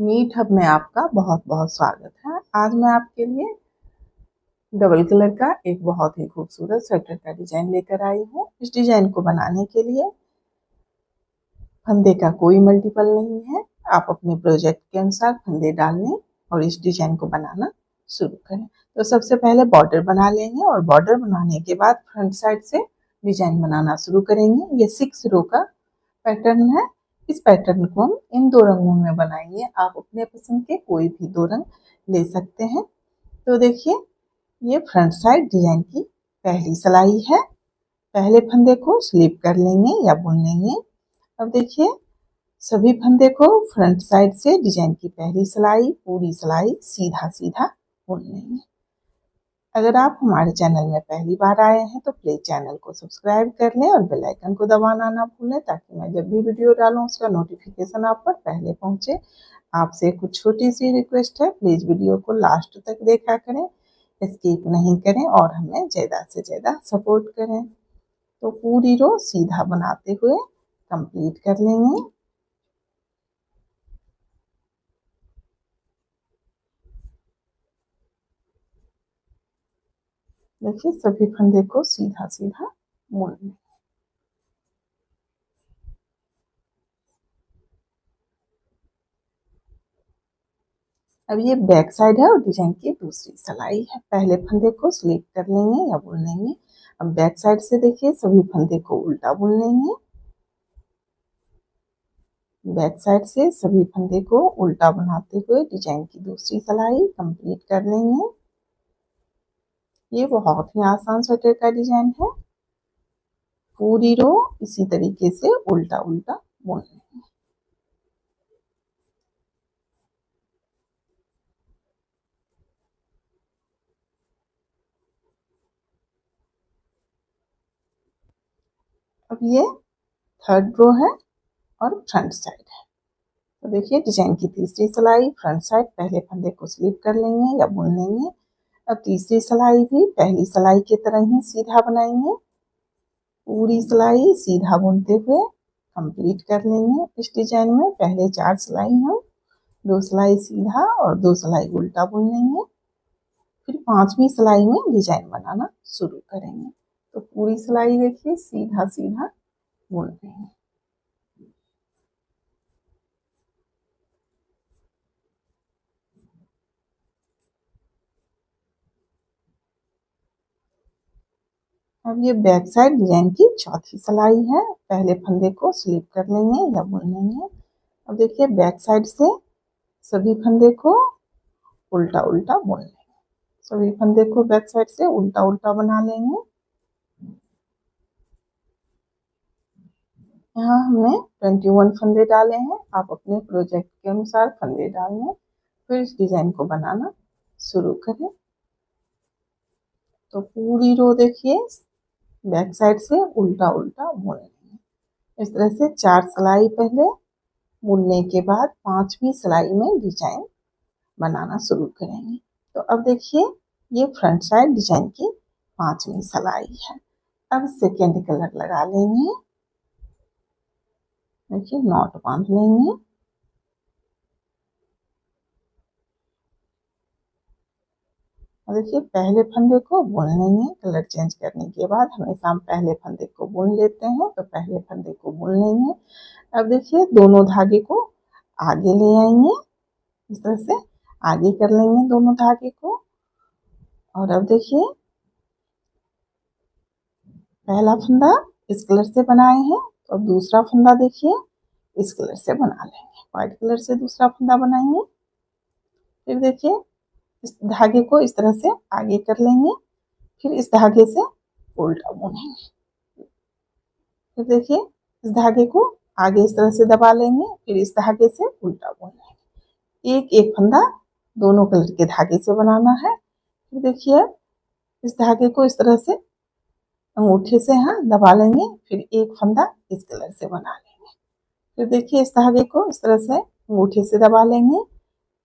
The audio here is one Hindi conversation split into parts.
नीट हब में आपका बहुत बहुत स्वागत है। आज मैं आपके लिए डबल कलर का एक बहुत ही खूबसूरत स्वेटर का डिजाइन लेकर आई हूँ। इस डिजाइन को बनाने के लिए फंदे का कोई मल्टीपल नहीं है। आप अपने प्रोजेक्ट के अनुसार फंदे डालने और इस डिजाइन को बनाना शुरू करें। तो सबसे पहले बॉर्डर बना लेंगे और बॉर्डर बनाने के बाद फ्रंट साइड से डिजाइन बनाना शुरू करेंगे। ये 6 रो का पैटर्न है। इस पैटर्न को हम इन 2 रंगों में बनाएंगे। आप अपने पसंद के कोई भी 2 रंग ले सकते हैं। तो देखिए, ये फ्रंट साइड डिजाइन की पहली सिलाई है। पहले फंदे को स्लिप कर लेंगे या बुन लेंगे। अब देखिए, सभी फंदे को फ्रंट साइड से डिजाइन की पहली सिलाई, पूरी सिलाई सीधा सीधा बुन लेंगे। अगर आप हमारे चैनल में पहली बार आए हैं तो प्लीज चैनल को सब्सक्राइब कर लें और बेल आइकन को दबाना ना भूलें, ताकि मैं जब भी वीडियो डालूं उसका नोटिफिकेशन आप पर पहले पहुंचे। आपसे कुछ छोटी सी रिक्वेस्ट है, प्लीज वीडियो को लास्ट तक देखा करें, स्किप नहीं करें और हमें ज़्यादा से ज़्यादा सपोर्ट करें। तो पूरी रो सीधा बनाते हुए कंप्लीट कर लेंगे। देखिए, सभी फंदे को सीधा सीधा बुन लें। अब ये बैक साइड है और डिजाइन की दूसरी सिलाई है। पहले फंदे को स्लिप कर लेंगे या बुन लेंगे। अब बैक साइड से देखिए, सभी फंदे को उल्टा बुन लेंगे। बैक साइड से सभी फंदे को उल्टा बनाते हुए डिजाइन की दूसरी सिलाई कंप्लीट कर लेंगे। ये बहुत ही आसान स्वेटर का डिजाइन है। पूरी रो इसी तरीके से उल्टा उल्टा बुन लेंगे। अब ये थर्ड रो है और फ्रंट साइड है। तो देखिए, डिजाइन की तीसरी सिलाई फ्रंट साइड, पहले फंदे को स्लिप कर लेंगे या बुन लेंगे। अब तीसरी सिलाई भी पहली सिलाई की तरह ही सीधा बनाएंगे। पूरी सिलाई सीधा बुनते हुए कंप्लीट कर लेंगे। इस डिजाइन में पहले 4 सिलाई हम 2 सिलाई सीधा और 2 सिलाई उल्टा बुन लेंगे। फिर 5वीं सिलाई में डिजाइन बनाना शुरू करेंगे। तो पूरी सिलाई देखिए सीधा सीधा बुन लेंगे। अब ये बैक साइड डिजाइन की चौथी सिलाई है। पहले फंदे को स्लिप कर लेंगे या बुन लेंगे। अब देखिए, बैक साइड से सभी फंदे को उल्टा उल्टा बुन लेंगे। सभी फंदे को बैक साइड से उल्टा उल्टा बना लेंगे। यहाँ हमने 21 फंदे डाले हैं। आप अपने प्रोजेक्ट के अनुसार फंदे डालें, फिर इस डिजाइन को बनाना शुरू करें। तो पूरी रो देखिए बैक साइड से उल्टा उल्टा बुन लेंगे। इस तरह से 4 सिलाई पहले बुनने के बाद 5वीं सिलाई में डिजाइन बनाना शुरू करेंगे। तो अब देखिए, ये फ्रंट साइड डिजाइन की 5वीं सिलाई है। अब सेकेंड कलर लगा लेंगे। देखिए, नॉट बांध लेंगे। और देखिए, पहले फंदे को बुन लेंगे। कलर चेंज करने के बाद हमेशा हम पहले फंदे को बुन लेते हैं, तो पहले फंदे को बुन लेंगे। अब देखिए, दोनों धागे को आगे ले आएंगे। इस तरह से आगे कर लेंगे दोनों धागे को। और अब देखिए, पहला फंदा इस कलर से बनाए हैं, तो अब दूसरा फंदा देखिए इस कलर से बना लेंगे। व्हाइट कलर से दूसरा फंदा बनाएंगे। फिर देखिए, इस धागे को इस तरह से आगे कर लेंगे, फिर इस धागे से उल्टा बुनेंगे। फिर देखिए, इस धागे को आगे इस तरह से दबा लेंगे, फिर इस धागे से उल्टा बुन लेंगे। एक एक फंदा दोनों कलर के धागे से बनाना है। फिर देखिए, इस धागे को इस तरह से अंगूठे से यहाँ दबा लेंगे, फिर एक फंदा इस कलर से बना लेंगे। फिर देखिए, इस धागे को इस तरह से अंगूठे से दबा लेंगे,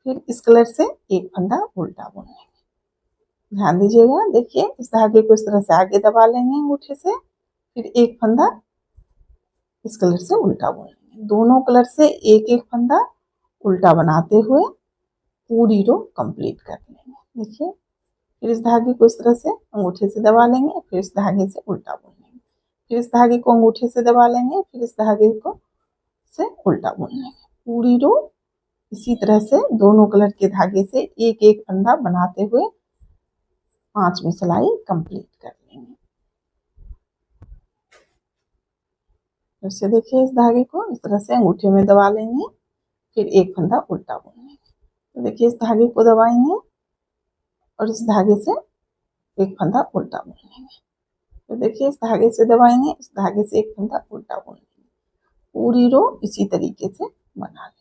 फिर इस कलर से एक फंदा उल्टा बुन लेंगे। ध्यान दीजिएगा, देखिए इस धागे को इस तरह से आगे दबा लेंगे अंगूठे से, फिर एक फंदा इस कलर से उल्टा बुन लेंगे। दोनों कलर से एक एक फंदा उल्टा बनाते हुए पूरी रो कंप्लीट कर लेंगे। देखिए, फिर इस धागे को इस तरह से अंगूठे से दबा लेंगे, फिर इस धागे से उल्टा बुन लेंगे, फिर इस धागे को अंगूठे से दबा लेंगे, फिर इस धागे को से उल्टा बुन लेंगे। पूरी रो इसी तरह से दोनों कलर के धागे से एक एक फंदा बनाते हुए 5वीं सिलाई कंप्लीट कर लेंगे। जैसे देखिए, इस धागे को इस तरह से अंगूठे में दबा लेंगे, फिर एक फंदा उल्टा बुन लेंगे। तो देखिए, इस धागे को दबाएंगे और इस धागे से एक फंदा उल्टा बुन लेंगे। तो देखिए, इस धागे से दबाएंगे, इस धागे से एक फंदा उल्टा बुन लेंगे। पूरी रो इसी तरीके से बना लेंगे।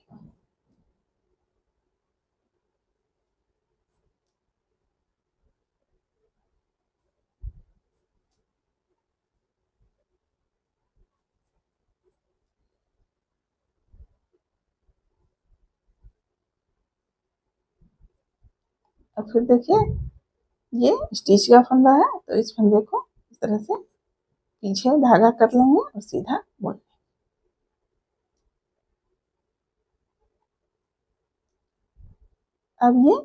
और फिर देखिए, ये स्टिच का फंदा है, तो इस फंदे को इस तरह से पीछे धागा कर लेंगे और सीधा बुन लेंगे। अब ये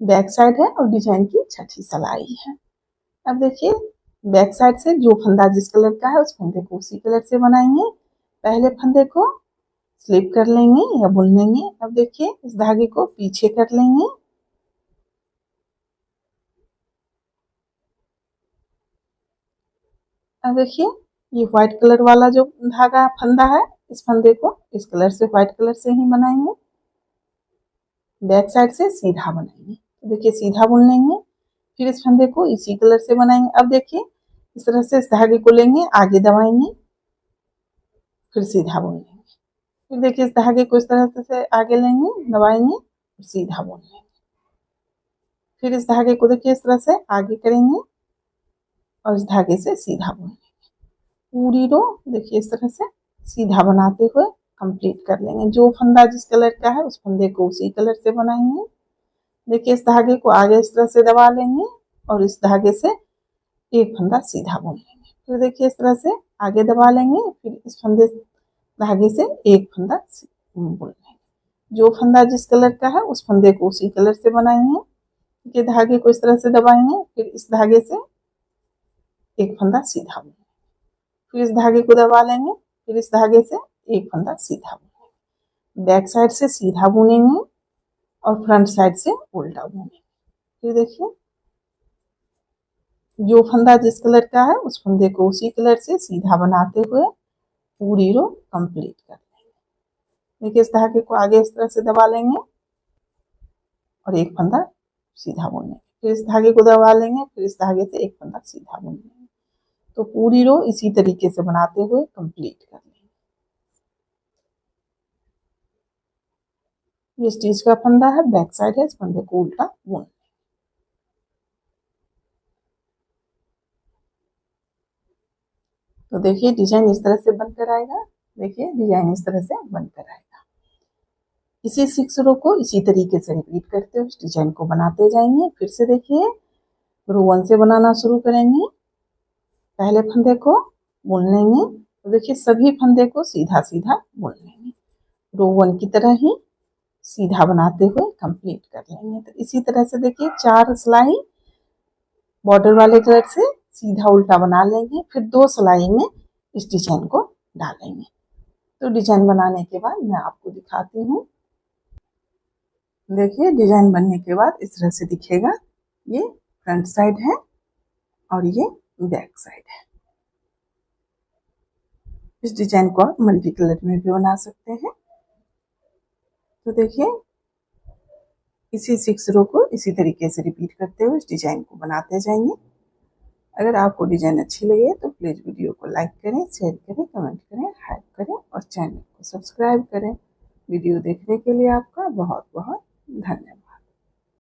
बैक साइड है और डिजाइन की 6ठी सिलाई है। अब देखिए, बैक साइड से जो फंदा जिस कलर का है उस फंदे को उसी कलर से बनाएंगे। पहले फंदे को स्लिप कर लेंगे या बुन लेंगे। अब देखिए, इस धागे को पीछे कर लेंगे, अब देखिए, ये व्हाइट कलर वाला जो धागा फंदा है, इस फंदे को इस कलर से व्हाइट कलर से ही बनाएंगे। बैक साइड से सीधा बनाएंगे। तो देखिए, सीधा बुन लेंगे, फिर इस फंदे को इसी कलर से बनाएंगे। अब देखिए, इस तरह से इस धागे को लेंगे, आगे दबाएंगे, फिर सीधा बुन लेंगे। फिर देखिए, इस धागे को इस तरह से आगे लेंगे, दबाएंगे, सीधा बुन लेंगे। फिर इस धागे को देखिए इस तरह से आगे करेंगे और इस धागे से सीधा बुन लेंगे। पूरी रो देखिए इस तरह से सीधा बनाते हुए कंप्लीट कर लेंगे। जो फंदा जिस कलर का है उस फंदे को उसी कलर से बनाएंगे। देखिए, इस धागे को आगे इस तरह से दबा लेंगे और इस धागे से एक फंदा सीधा बुन लेंगे। फिर देखिए, इस तरह से आगे दबा लेंगे, फिर इस फंदे धागे से एक फंदा बुन लेंगे। जो फंदा जिस कलर का है उस फंदे को उसी कलर से बनाएंगे। देखिए, धागे को इस तरह से दबाएंगे, फिर इस धागे से एक फंदा सीधा बुन, फिर इस धागे को दबा लेंगे, फिर इस धागे से एक फंदा सीधा बुनेंगे। बैक साइड से सीधा बुनेंगे और फ्रंट साइड से उल्टा बुनेंगे। फिर देखिए, जो फंदा जिस कलर का है उस फंदे को उसी कलर से सीधा बनाते हुए पूरी रो कंप्लीट कर लेंगे। देखिए, इस धागे को आगे इस तरह से दबा लेंगे और एक फंदा सीधा बुनेंगे, फिर इस धागे को दबा लेंगे, फिर इस धागे से एक फंदा सीधा बुनेंगे। तो पूरी रो इसी तरीके से बनाते हुए कंप्लीट कर लेंगे। ये स्टिच का फंदा है, बैक साइड है, इस फंदे को उल्टा बुन। तो देखिए, डिजाइन इस तरह से बनकर आएगा। देखिए, डिजाइन इस तरह से बनकर आएगा। इसी 6 रो को इसी तरीके से रिपीट करते हुए डिजाइन को बनाते जाएंगे। फिर से देखिए, रो 1 से बनाना शुरू करेंगे। पहले फंदे को बुन लेंगे। तो देखिए, सभी फंदे को सीधा सीधा बुन लेंगे। रो 1 की तरह ही सीधा बनाते हुए कंप्लीट कर लेंगे। तो इसी तरह से देखिए, 4 सिलाई बॉर्डर वाले कलर से सीधा उल्टा बना लेंगे, फिर 2 सिलाई में इस डिजाइन को डालेंगे। तो डिजाइन बनाने के बाद मैं आपको दिखाती हूँ। देखिए, डिजाइन बनने के बाद इस तरह से दिखेगा। ये फ्रंट साइड है और ये बैक साइड है। इस डिजाइन को आप मल्टी कलर में भी बना सकते हैं। तो देखिए, इसी 6 रो को इसी तरीके से रिपीट करते हुए इस डिजाइन को बनाते जाएंगे। अगर आपको डिजाइन अच्छी लगे तो प्लीज़ वीडियो को लाइक करें, शेयर करें, कमेंट करें, हाइप करें और चैनल को सब्सक्राइब करें। वीडियो देखने के लिए आपका बहुत बहुत धन्यवाद।